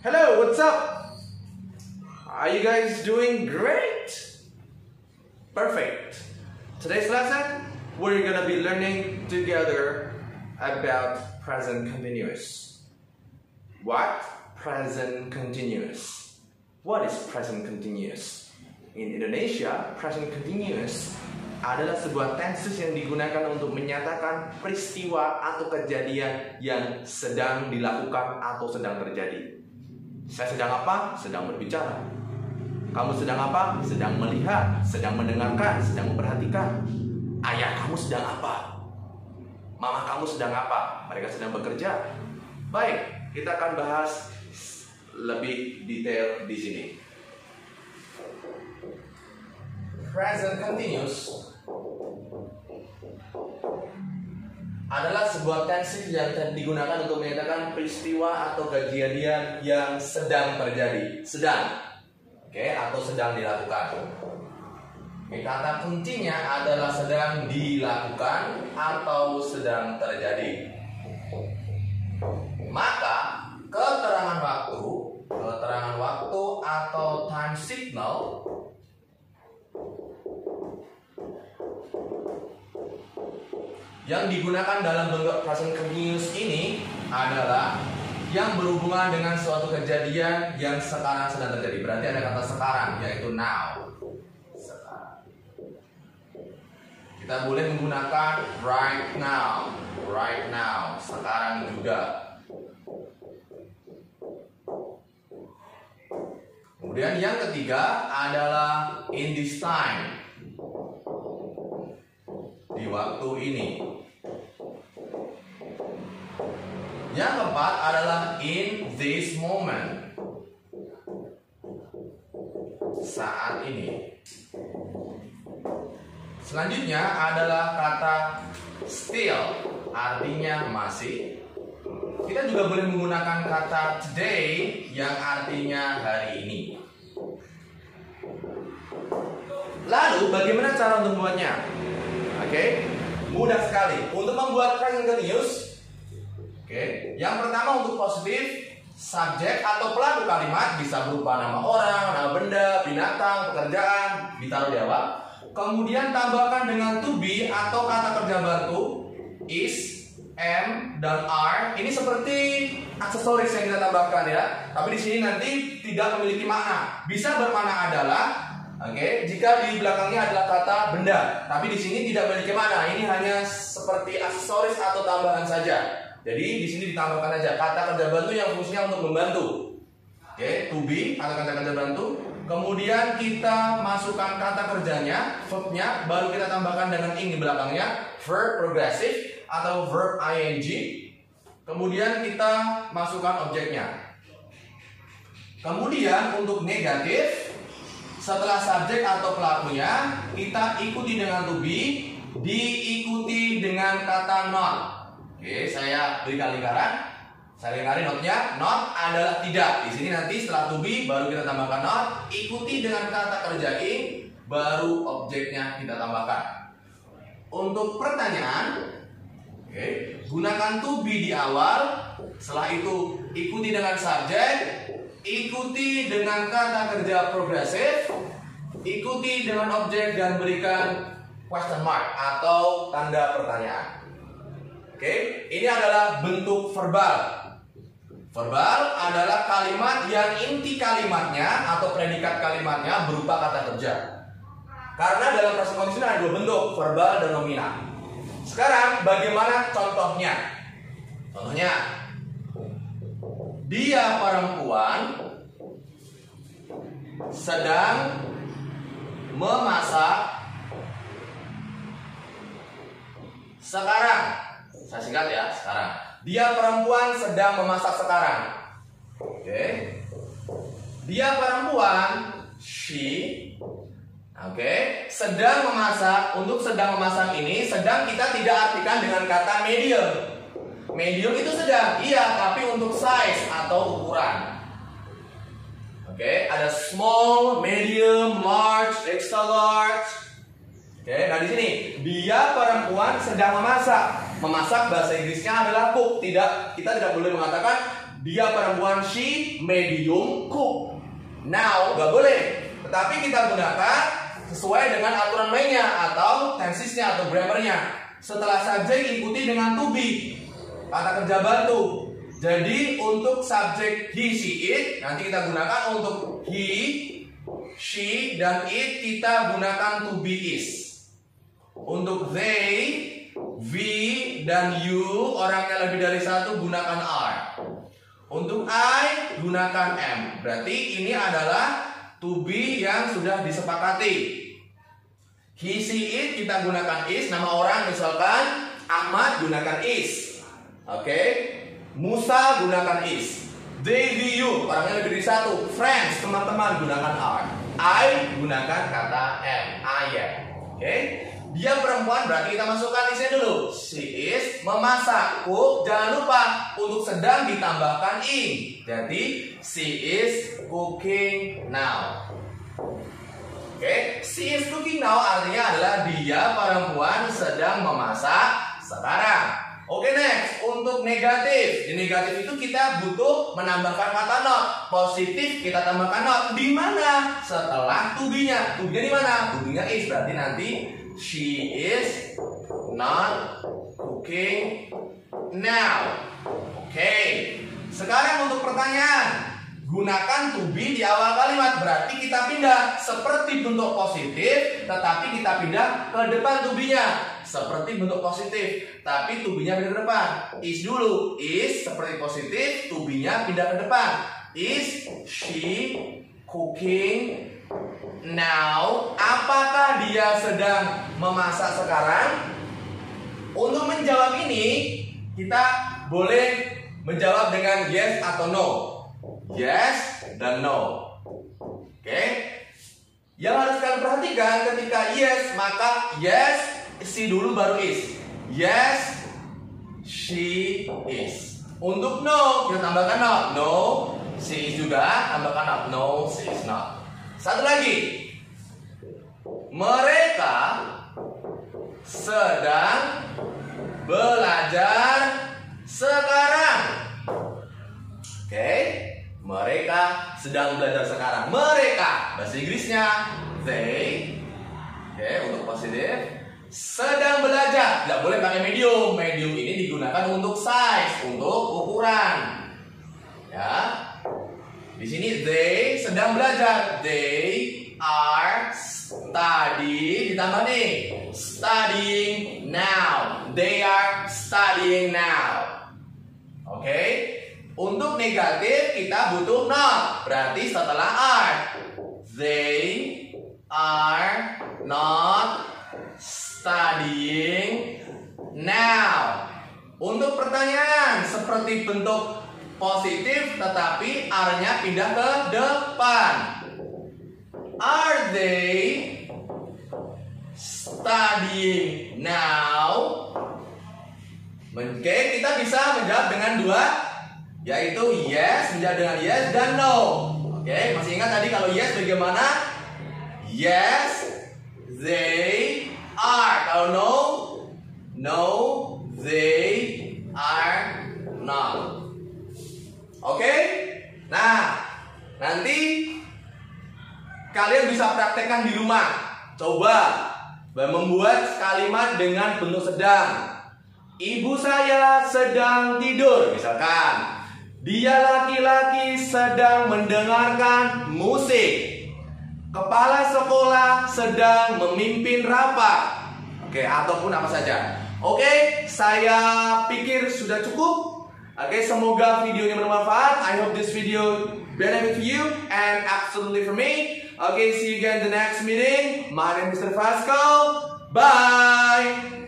Hello, what's up? Are you guys doing great? Perfect. Today's lesson, we're gonna be learning together about present continuous. What? Present continuous. What is present continuous? In Indonesia, present continuous adalah sebuah tenses yang digunakan untuk menyatakan peristiwa atau kejadian yang sedang dilakukan atau sedang terjadi. Saya sedang apa? Sedang berbicara. Kamu sedang apa? Sedang melihat, sedang mendengarkan, sedang memperhatikan. Ayah kamu sedang apa? Mama kamu sedang apa? Mereka sedang bekerja. Baik, kita akan bahas lebih detail di sini. Present continuous adalah sebuah tenses yang digunakan untuk menyatakan peristiwa atau kejadian yang sedang terjadi, sedang, atau sedang dilakukan. Kata kuncinya adalah sedang dilakukan atau sedang terjadi. Maka keterangan waktu atau time signal yang digunakan dalam bentuk present continuous ini adalah yang berhubungan dengan suatu kejadian yang sekarang sedang terjadi. Berarti ada kata sekarang, yaitu now. Sekarang. Kita boleh menggunakan right now, sekarang juga. Kemudian yang ketiga adalah in this time, di waktu ini. Yang keempat adalah in this moment, saat ini. Selanjutnya adalah kata still, artinya masih. Kita juga boleh menggunakan kata today yang artinya hari ini. Lalu bagaimana cara untuk membuatnya? Mudah sekali. Untuk membuat present continuous, yang pertama untuk positif, subjek atau pelaku kalimat bisa berupa nama orang, nama benda, binatang, pekerjaan, ditaruh di awal. Kemudian tambahkan dengan to be atau kata kerja bantu, is, am, dan are. Ini seperti aksesoris yang kita tambahkan ya. Tapi di sini nanti tidak memiliki makna. Bisa bermakna adalah, jika di belakangnya adalah kata benda, tapi di sini tidak memiliki makna. Ini hanya seperti aksesoris atau tambahan saja. Jadi di sini ditambahkan aja kata kerja bantu yang fungsinya untuk membantu. To be, kata kerja bantu. Kemudian kita masukkan kata kerjanya, verbnya, baru kita tambahkan dengan ing di belakangnya, verb progressive atau verb ing. Kemudian kita masukkan objeknya. Kemudian untuk negatif, setelah subjek atau pelakunya, kita ikuti dengan to be, diikuti dengan kata not. Saya berikan lingkaran. Saya lingkarin notnya. Not adalah tidak. Di sini nanti setelah to be baru kita tambahkan not. Ikuti dengan kata kerja ing, baru objeknya kita tambahkan. Untuk pertanyaan, gunakan to be di awal. Setelah itu ikuti dengan subjek, ikuti dengan kata kerja progresif, ikuti dengan objek dan berikan question mark atau tanda pertanyaan. Ini adalah bentuk verbal. Verbal adalah kalimat yang inti kalimatnya atau predikat kalimatnya berupa kata kerja. Karena dalam present continuous ada dua bentuk, verbal dan nominal. Sekarang bagaimana contohnya? Contohnya, dia perempuan sedang memasak sekarang. Saya singkat ya, sekarang. Dia perempuan sedang memasak sekarang. Dia perempuan, she, sedang memasak. Untuk sedang memasak ini, sedang kita tidak artikan dengan kata medium. Medium itu sedang, iya, tapi untuk size atau ukuran. Ada small, medium, large, extra large. Nah di sini dia perempuan sedang memasak. Memasak bahasa Inggrisnya adalah cook. Kita tidak boleh mengatakan dia perempuan, she medium cook. Now nggak boleh, tetapi kita gunakan sesuai dengan aturan mainnya atau tensesnya atau grammarnya. Setelah subjek ikuti dengan to be, kata kerja bantu. Jadi untuk subjek he, she, it nanti kita gunakan untuk he, she, dan it kita gunakan to be is. Untuk they, we, dan you orangnya lebih dari satu gunakan are. Untuk I gunakan am. Berarti ini adalah to be yang sudah disepakati. He, she, it kita gunakan is. Nama orang misalkan Ahmad gunakan is. Oke. Musa gunakan is. They, we, you orangnya lebih dari satu. Friends, teman-teman gunakan are. I gunakan kata am. I am. Oke. Dia perempuan berarti kita masukkan isnya dulu. She is memasak. Cook jangan lupa untuk sedang ditambahkan in. Jadi she is cooking now. Oke, she is cooking now artinya adalah dia perempuan sedang memasak sekarang. Oke, next untuk negatif. Di negatif itu kita butuh menambahkan kata not. Positif kita tambahkan not. Di mana? Setelah to be-nya. To be-nya di mana? To be-nya is berarti nanti she is not cooking now. Oke. Sekarang untuk pertanyaan. Gunakan to be di awal kalimat. Berarti kita pindah. Seperti bentuk positif, tetapi kita pindah ke depan to be-nya. Seperti bentuk positif, tapi to be-nya pindah ke depan. Is dulu. Is seperti positif, to be-nya pindah ke depan. Is she cooking now? Apakah dia sedang memasak sekarang? Untuk menjawab ini, kita boleh menjawab dengan yes atau no. Yes dan no. Oke. Yang harus kalian perhatikan ketika yes, maka yes she dulu baru is. Yes she is. Untuk no, kita tambahkan not. No she is juga, tambahkan not. No she is not. Satu lagi. Mereka sedang belajar sekarang. Oke. Mereka sedang belajar sekarang. Mereka, bahasa Inggrisnya they. Oke, untuk positif. Sedang belajar. Tidak boleh pakai medium. Medium ini digunakan untuk size, untuk ukuran. Ya. Di sini they sedang belajar. They are studying. Ditambah nih, studying now. They are studying now. Oke. Untuk negatif kita butuh not. Berarti setelah are. They are not studying now. Untuk pertanyaan seperti bentuk positif tetapi are-nya pindah ke depan. Are they studying now? Oke, kita bisa menjawab dengan dua, yaitu yes, menjawab dengan yes dan no. Oke, masih ingat tadi kalau yes bagaimana? Yes, they are. Kalau no, no, they are not. Oke? Nah, nanti kalian bisa praktekkan di rumah. Coba membuat kalimat dengan bentuk sedang. Ibu saya sedang tidur, misalkan. Dia laki-laki sedang mendengarkan musik. Kepala sekolah sedang memimpin rapat. Oke, ataupun apa saja. Oke, saya pikir sudah cukup. Oke, semoga video ini bermanfaat. I hope this video benefit for you and absolutely for me. Okay, see you again in the next meeting. My name is Mr. Vasco. Bye.